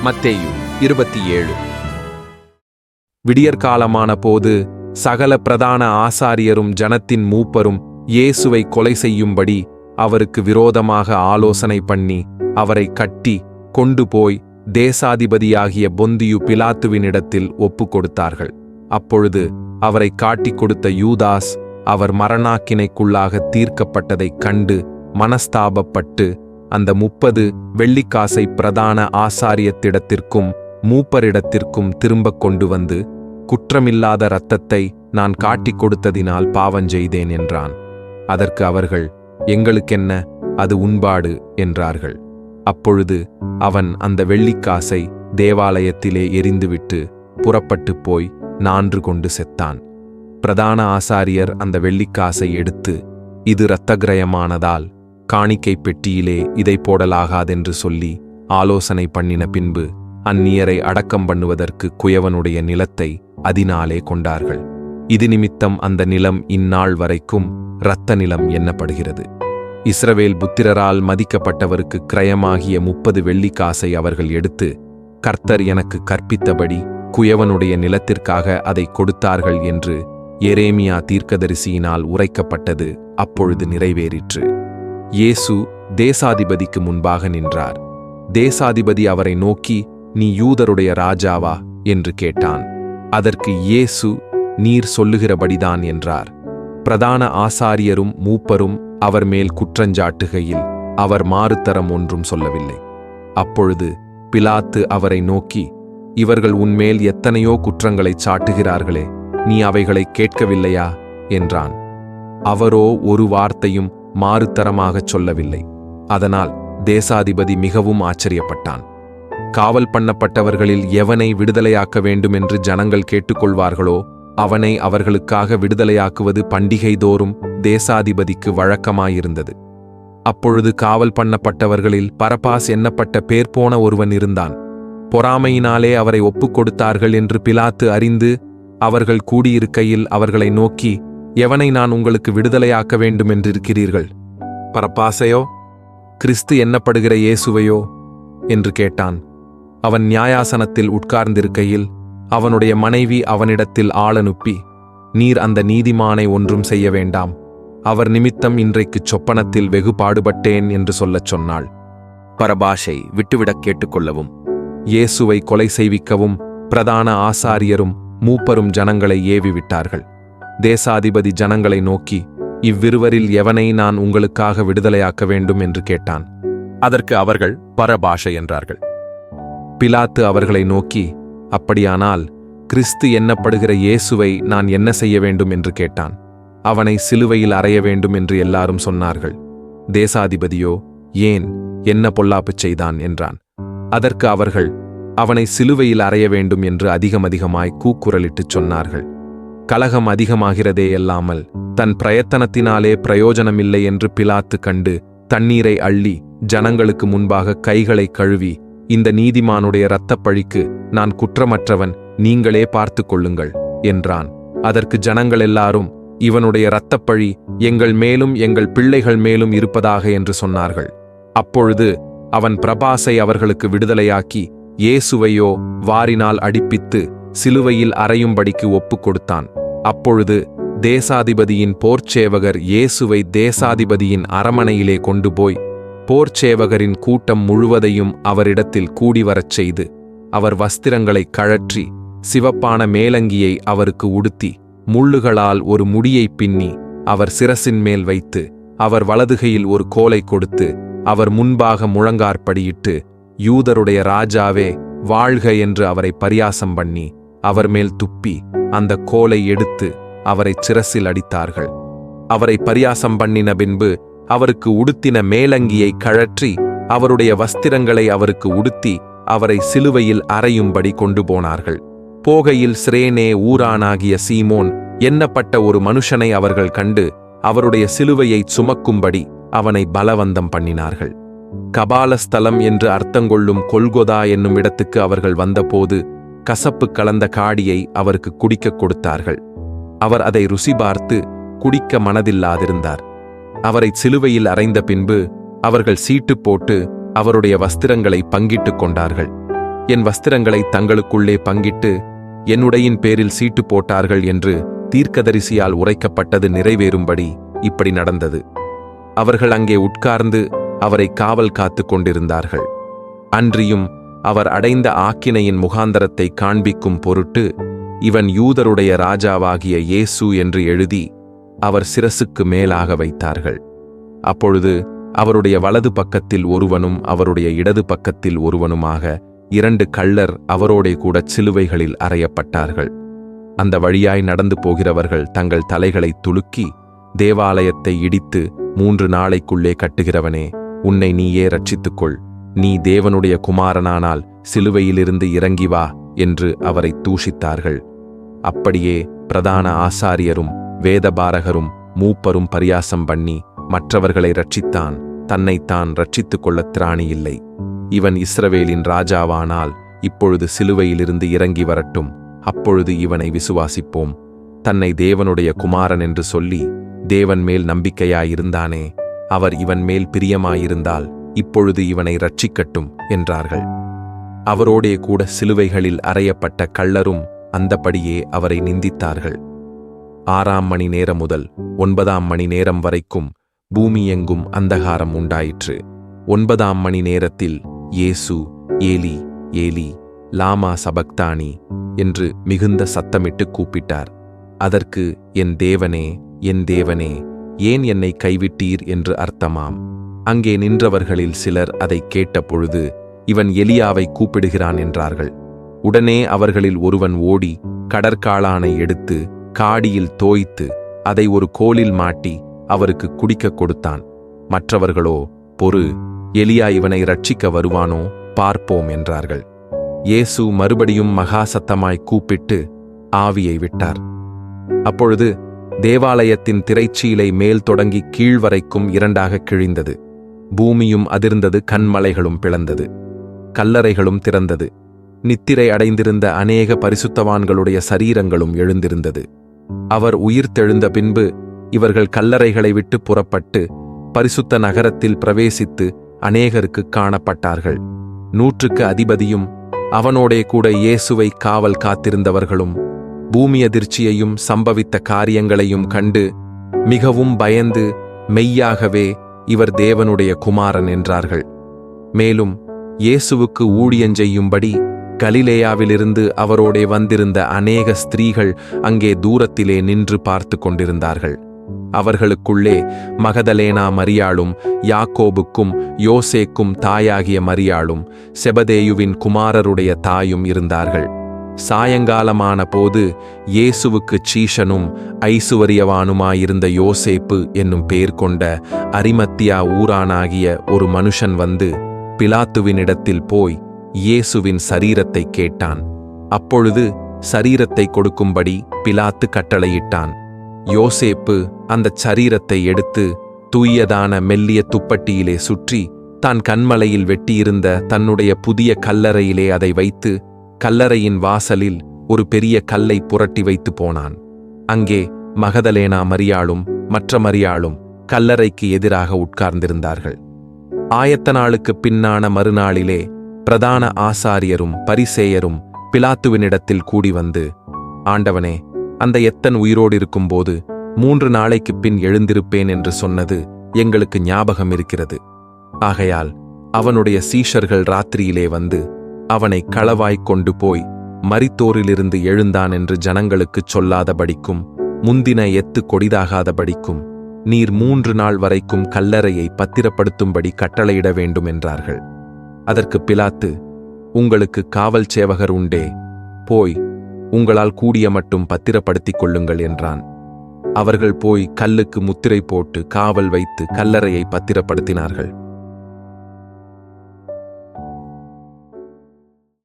மத்தேயு 27. விடியற்காலமான போது சகல பிரதான ஆசாரியரும் ஜனத்தின் மூப்பரும் இயேசுவை கொலை செய்யும்படி அவருக்கு விரோதமாக ஆலோசனை பண்ணி அவரை கட்டி கொண்டு போய் தேசாதிபதியாகிய பொந்தியு பிலாத்துவினிடத்தில் ஒப்புக் கொடுத்தார்கள். அப்பொழுது அவரை காட்டிக் கொடுத்த யூதாஸ் அவர் மரணாக்கினைக்குள்ளாக தீர்க்கப்பட்டதைக் கண்டு மனஸ்தாபப்பட்டு அந்த 30 வெள்ளிக்காசை பிரதான ஆசாரியத்திடத்திற்கும் மூப்பரிடத்திற்கும் திரும்பக் கொண்டு வந்து, குற்றமில்லாத இரத்தத்தை நான் காட்டிக் கொடுத்ததினால் பாவஞ்செய்தேன் என்றான். அதற்கு அவர்கள், எங்களுக்கென்ன, அது உண்பாடு என்றார்கள். அப்பொழுது அவன் அந்த வெள்ளிக்காசை தேவாலயத்திலே எறிந்துவிட்டு புறப்பட்டுப் போய் நான்று கொண்டு செத்தான். பிரதான ஆசாரியர் அந்த வெள்ளிக்காசை எடுத்து, இது இரத்தக்கிரயமானதால் காணிக்கை பெட்டியிலே இதை போடலாகாதென்று சொல்லி ஆலோசனை பண்ணின பின்பு அந்நியரை அடக்கம் பண்ணுவதற்கு குயவனுடைய நிலத்தை அதினாலே கொண்டார்கள். இது நிமித்தம் அந்த நிலம் இந்நாள் வரைக்கும் இரத்த நிலம் எண்ணப்படுகிறது. இஸ்ரவேல் புத்திரரால் மதிக்கப்பட்டவருக்கு கிரயமாகிய 30 வெள்ளிக்காசை அவர்கள் எடுத்து, கர்த்தர் எனக்கு கற்பித்தபடி குயவனுடைய நிலத்திற்காக அதை கொடுத்தார்கள் என்று எரேமியா தீர்க்கதரிசியினால் உரைக்கப்பட்டது அப்பொழுது நிறைவேறிற்று. இயேசு தேசாதிபதிக்கு முன்பாக நின்றார். தேசாதிபதி அவரை நோக்கி, நீ யூதருடைய ராஜாவா என்று கேட்டான். அதற்கு இயேசு, நீர் சொல்லுகிறபடிதான் என்றார். பிரதான ஆசாரியரும் மூப்பரும் அவர் மேல் குற்றஞ்சாட்டுகையில் அவர் மாறுத்தரம் ஒன்றும் சொல்லவில்லை. அப்பொழுது பிலாத்து அவரை நோக்கி, இவர்கள் உன்மேல் எத்தனையோ குற்றங்களைச் சாட்டுகிறார்களே, நீ அவைகளை கேட்கவில்லையா என்றான். அவரோ ஒரு வார்த்தையும் மாறுத்தரமாகச் சொல்லவில்லை. அதனால் தேசாதிபதி மிகவும் ஆச்சரியப்பட்டான். காவல் பண்ணப்பட்டவர்களில் எவனை விடுதலையாக்க வேண்டுமென்று ஜனங்கள் கேட்டுக்கொள்வார்களோ அவனை அவர்களுக்காக விடுதலையாக்குவது பண்டிகை தோறும் தேசாதிபதிக்கு வழக்கமாயிருந்தது. அப்பொழுது காவல் பண்ணப்பட்டவர்களில் பரபாஸ் எண்ணப்பட்ட பேர் போன ஒருவன் இருந்தான். பொறாமையினாலே அவரை ஒப்புக் கொடுத்தார்கள் என்று பிலாத்து அறிந்து அவர்கள் கூடியிருக்கையில் அவர்களை நோக்கி, எவனை நான் உங்களுக்கு விடுதலையாக்க வேண்டுமென்றிருக்கிறீர்கள்? பரபாசையோ, கிறிஸ்து எண்ணப்படுகிற இயேசுவையோ என்று கேட்டான். அவன் நியாயாசனத்தில் உட்கார்ந்திருக்கையில் அவனுடைய மனைவி அவனிடத்தில் ஆளனுப்பி, நீர் அந்த நீதிமானை ஒன்றும் செய்ய வேண்டாம், அவர் நிமித்தம் இன்றைக்குச் சொப்பனத்தில் வெகு பாடுபட்டேன் என்று சொல்லச் சொன்னாள். பரபாஷை விட்டுவிடக் கேட்டுக்கொள்ளவும் இயேசுவை கொலை செய்விக்கவும் பிரதான ஆசாரியரும் மூப்பரும் ஜனங்களை ஏவிவிட்டார்கள். தேசாதிபதி ஜனங்களை நோக்கி, இவ்விருவரில் எவனை நான் உங்களுக்காக விடுதலையாக்க வேண்டும் என்று கேட்டான். அதற்கு அவர்கள் பரபாஷை என்றார்கள். பிலாத்து அவர்களை நோக்கி, அப்படியானால் கிறிஸ்து எண்ணப்படுகிற இயேசுவை நான் என்ன செய்ய வேண்டும் என்று கேட்டான். அவனை சிலுவையில் அறைய வேண்டும் என்று எல்லாரும் சொன்னார்கள். தேசாதிபதியோ, ஏன், என்ன பொல்லாப்புச் செய்தான் என்றான். அதற்கு அவர்கள், அவனை சிலுவையில் அறைய வேண்டும் என்று அதிகமாய் கூக்குரலிட்டுச் சொன்னார்கள். கலகம் அதிகமாகிறதே அல்லாமல் தன் பிரயத்தனத்தினாலே பிரயோஜனமில்லை என்று பிலாத்து கண்டு தண்ணீரை அள்ளி ஜனங்களுக்கு முன்பாக கைகளை கழுவி, இந்த நீதிமானுடைய இரத்தப்பழிக்கு நான் குற்றமற்றவன், நீங்களே பார்த்து கொள்ளுங்கள் என்றான். அதற்கு ஜனங்கள் எல்லாரும், இவனுடைய இரத்தப்பழி எங்கள் மேலும் எங்கள் பிள்ளைகள் மேலும் இருப்பதாக என்று சொன்னார்கள். அப்பொழுது அவன் பரபாசை அவர்களுக்கு விடுதலையாக்கி இயேசுவையோ வாரினால் அடிப்பித்து சிலுவையில் அறையும்படிக்கு ஒப்புக் கொடுத்தான். அப்பொழுது தேசாதிபதியின் போர்ச்சேவகர் இயேசுவை தேசாதிபதியின் அரமனையிலே கொண்டு போய் போர்ச்சேவகரின் கூட்டம் முழுவதையும் அவரிடத்தில் கூடிவரச் செய்து அவர் வஸ்திரங்களைக் கழற்றி சிவப்பான மேலங்கியை அவருக்கு உடுத்தி முள்ளுகளால் ஒரு முடியைப் பின்னி அவர் சிரசின் மேல் வைத்து அவர் வலதுகையில் ஒரு கோலை கொடுத்து அவர் முன்பாக முழங்கார்படியிட்டு, யூதருடைய ராஜாவே வாழ்க என்று அவரை பரியாசம் பண்ணி அவர் மேல் துப்பி அந்த கோலை எடுத்து அவரை சிரசில் அடித்தார்கள். அவரை பரியாசம் பண்ணின பின்பு அவருக்கு உடுத்தின மேலங்கியை கழற்றி அவருடைய வஸ்திரங்களை அவருக்கு உடுத்தி அவரை சிலுவையில் அறையும்படி கொண்டு போனார்கள். போகையில் சிரேனே ஊரானாகிய சீமோன் எண்ணப்பட்ட ஒரு மனுஷனை அவர்கள் கண்டு அவருடைய சிலுவையைச் சுமக்கும்படி அவனை பலவந்தம் பண்ணினார்கள். கபாலஸ்தலம் என்று அர்த்தங்கொள்ளும் கொல்கொதா என்னும் இடத்துக்கு அவர்கள் வந்தபோது கசப்பு கலந்த காடியை அவருக்கு குடிக்கக் கொடுத்தார்கள். அவர் அதை ருசி பார்த்து குடிக்க மனதில்லாதிருந்தார். அவரை சிலுவையில் அறைந்த பின்பு அவர்கள் சீட்டு போட்டு அவருடைய வஸ்திரங்களை பங்கிட்டுக் கொண்டார்கள். என் வஸ்திரங்களை தங்களுக்குள்ளே பங்கிட்டு என்னுடையின் பேரில் சீட்டு போட்டார்கள் என்று தீர்க்கதரிசியால் உரைக்கப்பட்டது நிறைவேறும்படி இப்படி நடந்தது. அவர்கள் அங்கே உட்கார்ந்து அவரை காவல் காத்து கொண்டிருந்தார்கள். அன்றியும் அவர் அடைந்த ஆக்கினையின் முகாந்தரத்தை காண்பிக்கும் பொருட்டு, இவன் யூதருடைய ராஜாவாகிய இயேசு என்று எழுதி அவர் சிரசுக்கு மேலாக வைத்தார்கள். அப்பொழுது அவருடைய வலது பக்கத்தில் ஒருவனும் அவருடைய இடது பக்கத்தில் ஒருவனுமாக 2 கள்ளர் அவரோடே கூட சிலுவைகளில் அறையப்பட்டார்கள். அந்த வழியாய் நடந்து போகிறவர்கள் தங்கள் தலைகளை துலுக்கி, தேவாலயத்தை இடித்து 3 நாளைக்குள்ளே கட்டுகிறவனே, உன்னை நீயே ரட்சித்துக்கொள், நீ தேவனுடைய குமாரனானால் சிலுவையிலிருந்து இறங்கி வா என்று அவரை தூஷித்தார்கள். அப்படியே பிரதான ஆசாரியரும் வேதபாரகரும் மூப்பரும் பரியாசம் பண்ணி மற்றவர்களை ரட்சித்தான், தன்னைத்தான் ரட்சித்துக் கொள்ளத் திராணியில்லை. இவன் இஸ்ரவேலின் ராஜாவானால் இப்பொழுது சிலுவையிலிருந்து இறங்கி வரட்டும், அப்பொழுது இவனை விசுவாசிப்போம். தன்னை தேவனுடைய குமாரன் என்று சொல்லி தேவன் மேல் நம்பிக்கையாயிருந்தானே, அவர் இவன் மேல் பிரியமாயிருந்தால் இப்பொழுது இவனை ரட்சிக்கட்டும் என்றார்கள். அவரோடே கூட சிலுவைகளில் அறையப்பட்ட கள்ளரும் அந்தபடியே அவரை நிந்தித்தார்கள். 6 மணி நேரம் முதல் 9 மணி நேரம் வரைக்கும் பூமி எங்கும் அந்தகாரம் உண்டாயிற்று. 9 மணி நேரத்தில் இயேசு, ஏலி ஏலி லாமா சபக்தானி என்று மிகுந்த சத்தமிட்டு கூப்பிட்டார். அதற்கு, என் தேவனே, என் தேவனே, ஏன் என்னை கைவிட்டீர் என்று அர்த்தமாம். அங்கே நின்றவர்களில் சிலர் அதை கேட்டபொழுது, இவன் எலியாவை கூப்பிடுகிறான் என்றார்கள். உடனே அவர்களில் ஒருவன் ஓடி கடற்காளானை எடுத்து காடியில் தோய்த்து அதை ஒரு கோலில் மாட்டி அவருக்கு குடிக்க கொடுத்தான். மற்றவர்களோ, பொறு, எலியா இவனை ரட்சிக்க வருவானோ, பார்ப்போம் என்றார்கள். இயேசு மறுபடியும் மகா சத்தமாய் கூப்பிட்டு ஆவியை விட்டார். அப்பொழுது தேவாலயத்தின் திரைச்சீலை மேல் தொடங்கி கீழ்வரைக்கும் 2ஆக கிழிந்தது. பூமியும் அதிர்ந்தது, கன்மலைகளும் பிளந்தது, கல்லறைகளும் திறந்தது. நித்திரை அடைந்திருந்த அநேக பரிசுத்தவான்களுடைய சரீரங்களும் எழுந்திருந்தது. அவர் உயிர்த்தெழுந்த பின்பு இவர்கள் கல்லறைகளை விட்டு புறப்பட்டு பரிசுத்த நகரத்தில் பிரவேசித்து அநேகருக்கு காணப்பட்டார்கள். 100க்கு அதிபதியும் அவனோடே கூட இயேசுவை காவல் காத்திருந்தவர்களும் பூமி அதிர்ச்சியையும் சம்பவித்த காரியங்களையும் கண்டு மிகவும் பயந்து, மெய்யாகவே இவர் தேவனுடைய குமாரன் என்றார்கள். மேலும் இயேசுவுக்கு ஊழியஞ்செய்யும்படி கலிலேயாவிலிருந்து அவரோடே வந்திருந்த அநேக ஸ்திரீகள் அங்கே தூரத்திலே நின்று பார்த்து கொண்டிருந்தார்கள். அவர்களுக்குள்ளே மகதலேனா மரியாளும், யாக்கோபுக்கும் யோசேக்கும் தாயாகிய மரியாளும், செபதேயுவின் குமாரருடைய தாயும் இருந்தார்கள். சாயங்காலமான போது இயேசுவுக்குச் சீஷனும் ஐசுவரியவானுமாயிருந்த யோசேப்பு என்னும் பேர் கொண்ட அரிமத்தியா ஊரானாகிய ஒரு மனுஷன் வந்து பிலாத்துவினிடத்தில் போய் இயேசுவின் சரீரத்தை கேட்டான். அப்பொழுது சரீரத்தை கொடுக்கும்படி பிலாத்து கட்டளையிட்டான். யோசேப்பு அந்தச் சரீரத்தை எடுத்து தூயதான மெல்லிய துப்பட்டியிலே சுற்றி தான் கன்மலையில் வெட்டியிருந்த தன்னுடைய புதிய கல்லறையிலே அதை வைத்து கல்லறையின் வாசலில் ஒரு பெரிய கல்லை புரட்டி வைத்து போனான். அங்கே மகதலேனா மரியாளும் மற்ற மரியாளும் கல்லறைக்கு எதிராக உட்கார்ந்திருந்தார்கள். ஆயத்த நாளுக்குப் பின்னான மறுநாளிலே பிரதான ஆசாரியரும் பரிசேயரும் பிலாத்துவினிடத்தில் கூடி வந்து, ஆண்டவனே, அந்த எத்தன் உயிரோடு இருக்கும்போது 3 நாளைக்குப் பின் எழுந்திருப்பேன் என்று சொன்னது எங்களுக்கு ஞாபகம் இருக்கிறது. ஆகையால் அவனுடைய சீஷர்கள் ராத்திரியிலே வந்து அவனை களவாய்க் கொண்டு போய் மரித்தோரிலிருந்து எழுந்தான் என்று ஜனங்களுக்குச் சொல்லாதபடிக்கும் முந்தின எத்து கொடிதாகாதபடிக்கும் நீர் 3 நாள் வரைக்கும் கல்லறையை பத்திரப்படுத்தும்படி கட்டளையிட வேண்டும் என்றார்கள். அதற்கு பிலாத்து, உங்களுக்கு காவல் சேவகர் உண்டே, போய் உங்களால் கூடிய மட்டும் பத்திரப்படுத்திக் கொள்ளுங்கள் என்றான். அவர்கள் போய் கல்லுக்கு முத்திரை போட்டு காவல் வைத்து கல்லறையை பத்திரப்படுத்தினார்கள்.